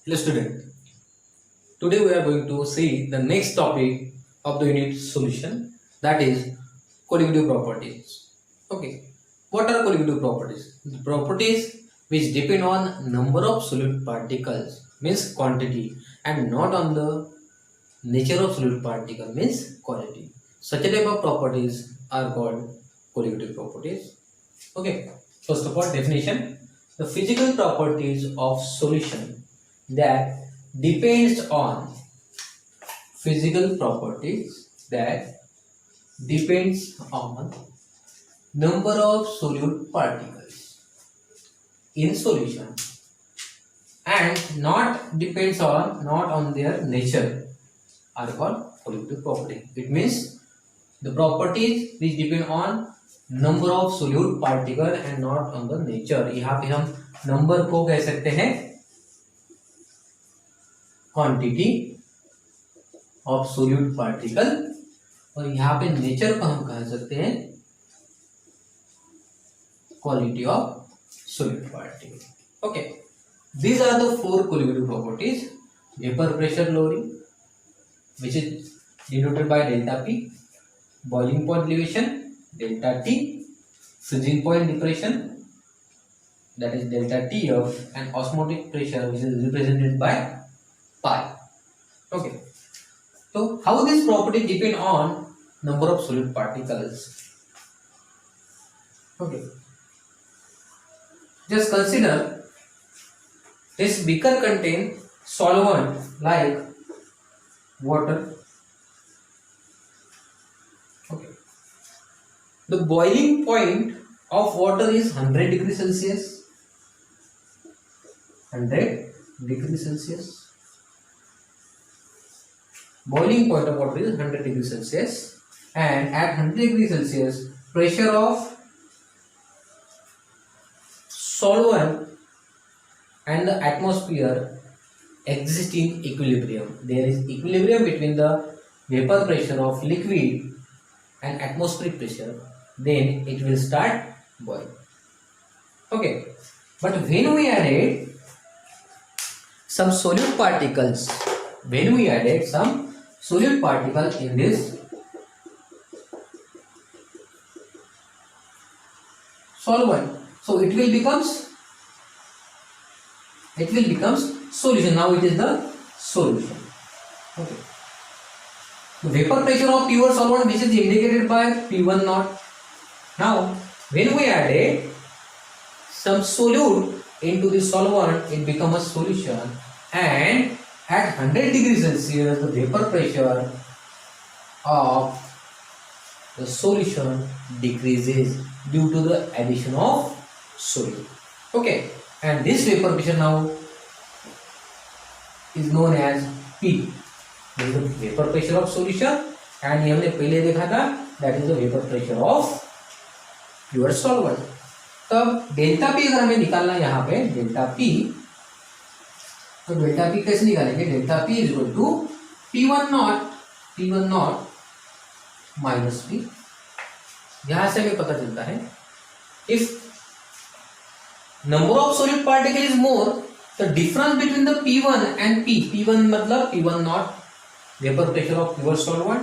Hello student, today we are going to see the next topic of the unit solution, that is colligative properties. Okay, what are colligative properties? The properties which depend on number of solute particles means quantity and not on the nature of solute particle means quality. Such a type of properties are called colligative properties. Okay, first of all, definition: the physical properties of solution that depends on physical properties that depends on number of solute particles in solution and not on their nature are called colligative property. It means the properties which depend on number of solute particle and not on the nature. यहाँ पे हम number को कह सकते हैं quantity of solute particle और यहाँ पे नेचर को हम कह सकते हैं quality of solute particle. Okay, these are the four colligative properties: vapor pressure lowering, which is denoted by delta P, boiling point elevation delta T, freezing point depression, that is delta TF, and osmotic pressure, which is represented by pi. Okay, so how this property depend on number of solute particles? Okay, just consider this beaker contain solvent like water. Okay, the boiling point of water is 100 degrees Celsius. 100 degrees Celsius. Boiling point of water is 100 degrees Celsius, and at 100 degrees Celsius, pressure of solvent and the atmosphere exist in equilibrium. There is equilibrium between the vapor pressure of liquid and atmospheric pressure. Then it will start boil. Okay, but when we added some solute particles, in this solvent, so it will becomes solution. Now it is the solution. Okay, the vapor pressure of pure solvent, which is indicated by P1 naught. Now when we added some solute into the solvent, it becomes a solution, and at 100 degrees Celsius, the vapor pressure of the solution decreases due to the addition of solute. Okay, and this vapor pressure now is known as P. This is the vapor pressure of solution, and ये हमने पहले देखा था, that is the vapor pressure of pure solvent. तब delta P अगर हमें निकालना है यहाँ पे डेल्टा पी, तो डेल्टा पी कैसे निकालेंगे? Delta P is equal to P1 not minus P. यहां से हमें पता चलता है if number of solute particle is more, the difference between the P1 and P1 मतलब P1 not vapour pressure of pure solvent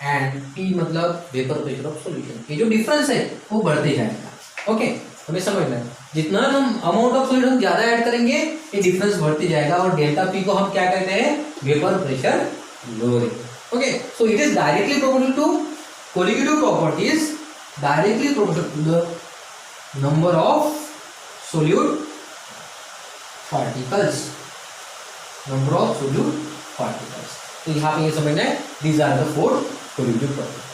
and P मतलब vapour pressure of solution. ये जो डिफरेंस है वो बढ़ते जाएगा. ओके, हमें समझना है जितना हम अमाउंट ऑफ सॉल्यूट हम ज्यादा ऐड करेंगे ये डिफरेंस बढ़ते जाएगा, और डेल्टा पी को हम क्या कहते हैं? Vapour pressure lowering. Okay, so it is directly proportional to colligative properties, directly proportional to the number of solute particles. तो यहाँ पे ये समझना है, these are the four colligative properties.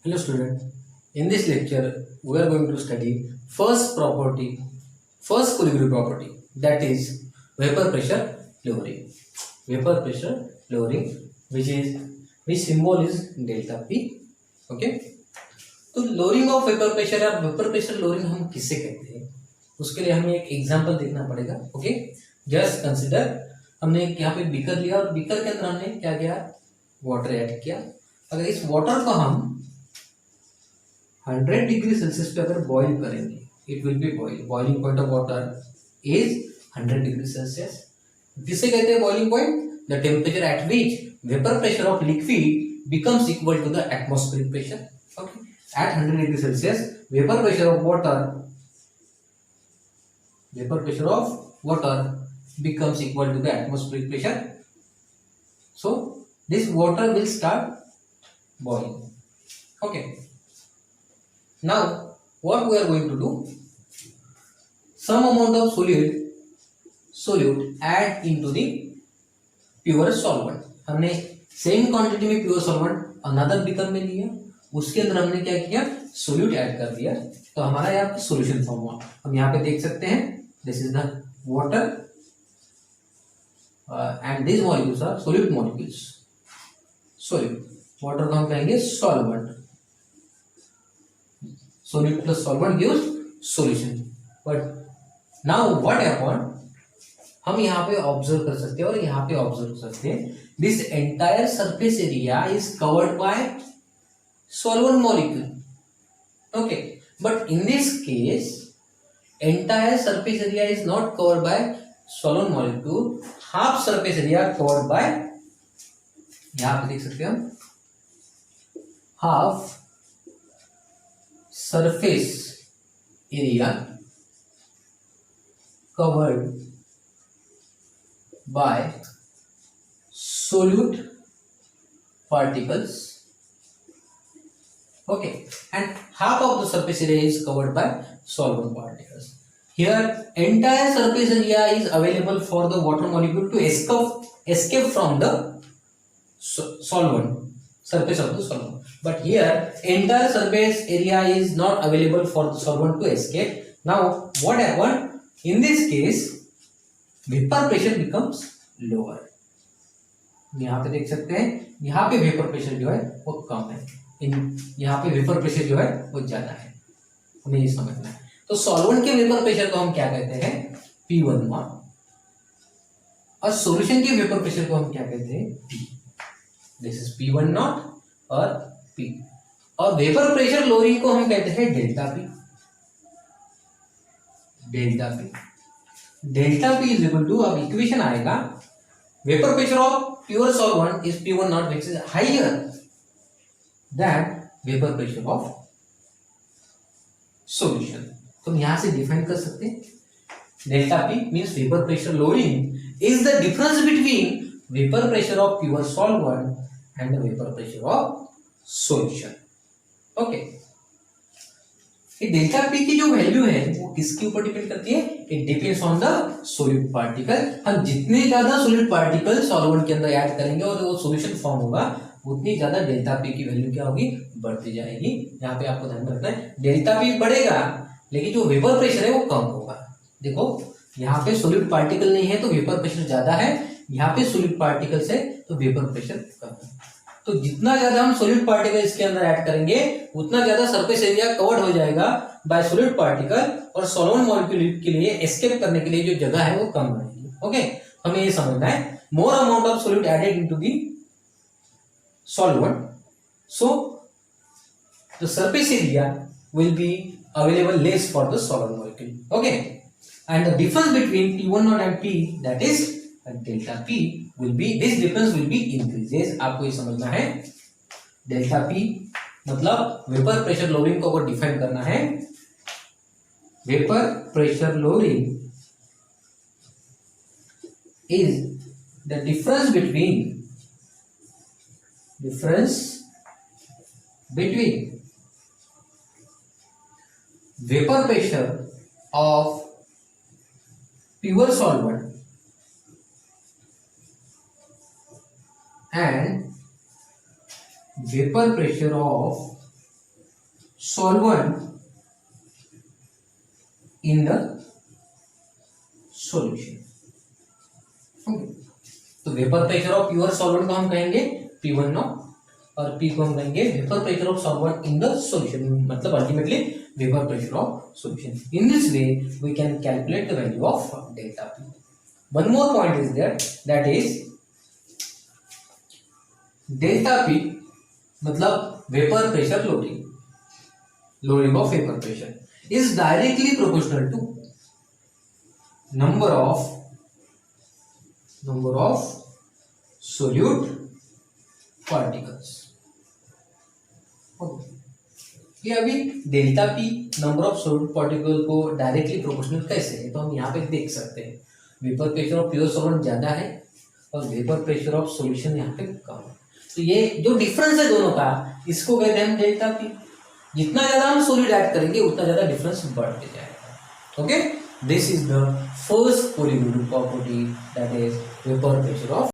Hello student, in this lecture we are going to study first colligative property, that is vapor pressure lowering. Which symbol is delta P. Okay, तो lowering of vapour pressure या vapour pressure lowering हम किससे कहते हैं, उसके लिए हमें एक एग्जांपल देखना पड़ेगा. ओके, जस्ट कंसीडर हमने यहाँ पे बीकर लिया और बीकर के अंदर हमने क्या किया? वाटर ऐड किया. अगर इस वाटर को हम 100 डिग्री सेल्सियस पे अगर बॉईल करेंगे, it will be boiling point of water is 100 degree Celsius, किसे कहते हैं boiling point? The temperature at which vapour pressure of liquid becomes equal to the atmospheric pressure. Okay, at 100 degree Celsius vapour pressure of water becomes equal to the atmospheric pressure. So this water will start boiling. Okay, now what we are going to do, some amount of solute add into the pure solvent. हमने same quantity में pure solvent another beaker में लिया, उसके अंदर हमने क्या किया, solute add कर दिया, तो हमारा यहाँ पे सॉल्यूशन फॉर्म हुआ. हम यहाँ पे देख सकते हैं this is the water and this molecules are solute molecules. Solute water को हम कहेंगे solvent. Solute plus solvent gives solution. But now what happen, हम यहाँ पे ऑब्जर्व कर सकते हैं और यहाँ पे ऑब्जर्व कर सकते हैं, this entire surface area is covered by solvent molecule. Okay, but in this case entire surface area is not covered by solvent molecule. Half surface area covered by, यहाँ पे देख सकते हैं हम, half surface area covered by solute particles. Okay, and half of the surface area is covered by solvent particles. Here entire surface area is available for the water molecule to escape from the solvent, surface of the solvent. But here entire surface area is not available for the solvent to escape. Now what happened, in this case vapor pressure becomes lower. यहाँ पे देख सकते हैं, यहाँ पे vapour pressure जो है वो कम है, यहाँ पे वेपर प्रेशर जो है वो ज्यादा है. हमें ये समझना है. तो सॉल्वेंट के वेपर प्रेशर को हम क्या कहते हैं, P1 नॉट, और सॉल्यूशन के वेपर प्रेशर को हम क्या कहते हैं, P. This is P1 not और P. और वेपर प्रेशर लोअरिंग को हम कहते हैं delta P. Delta P is equal to, अब इक्वेशन आएगा, vapour pressure of pure solvent is P1 naught, which is higher than vapor pressure of solution. तो हम यहाँ से डिफाइन कर सकते हैं, delta P means vapor pressure lowering is the difference between vapor pressure of pure solvent and the vapor pressure of solution. Okay, ये delta P की जो वैल्यू है वो किसके ऊपर डिपेंड करती है, it depends on the solute particle. हम जितने ज्यादा सोल्यूट पार्टिकल सॉल्वेंट के अंदर ऐड करेंगे और वो सॉल्यूशन फॉर्म होगा, उतनी ज्यादा डेल्टा P की वैल्यू क्या होगी, बढ़ती जाएगी. यहाँ पे आपको ध्यान रखना है, डेल्टा P बढ़ेगा लेकिन जो वेपर प्रेशर है वो कम होगा. देखो यहाँ पे सोल्यूट पार्टिकल नहीं है तो वेपर प्रेशर ज्यादा है, यहाँ पे सोल्यूट पार्टिकल्स है तो वेपर प्रेशर कम है. तो जितना ज्यादा हम सोल्यूट पार्टिकल इसके अंदर ऐड करेंगे उतना ज्यादा सरफेस एरिया कवर्ड हो जाएगा बाय सोल्यूट पार्टिकल, और सॉल्वेंट मॉलिक्यूल के लिए एस्केप करने के लिए जो जगह है वो कम रहेगी. ओके, हमें ये समझना है, more amount of solute added into the solvent, so the surface area will be available less for the solvent molecule. Okay, and the difference between P1 naught and P, that is delta P, will be, this difference will be increases. आपको ये समझना है, delta P मतलब vapour pressure lowering को अगर define करना है, vapour pressure lowering is the difference between vapor pressure of pure solvent and vapor pressure of solvent in the solution. Okay. तो vapour pressure of pure solvent को हम कहेंगे P1 not और P को हम कहेंगे vapour pressure of solvent in the solution, मतलब ultimately vapour pressure of solution. In this way we can calculate the value of delta P. One more point is there, that is delta P मतलब vapour pressure lowering of vapour pressure is directly proportional to number of number of solute particles. ये अभी delta P number of solute particle को directly proportional कैसे है, तो हम यहाँ पे देख सकते हैं vapour pressure of pure solvent ज्यादा है और वेपर प्रेशर ऑफ सॉल्यूशन यहाँ पे कम है। तो ये जो डिफरेंस है दोनों का, इसको कहते हैं डेल्टा पी। जितना ज्यादा हम सोल्यूट ऐड करेंगे उतना ज्यादा डिफरेंस बढ़ते जाएगा। Okay, this is the first colligative property, that is vapour pressure of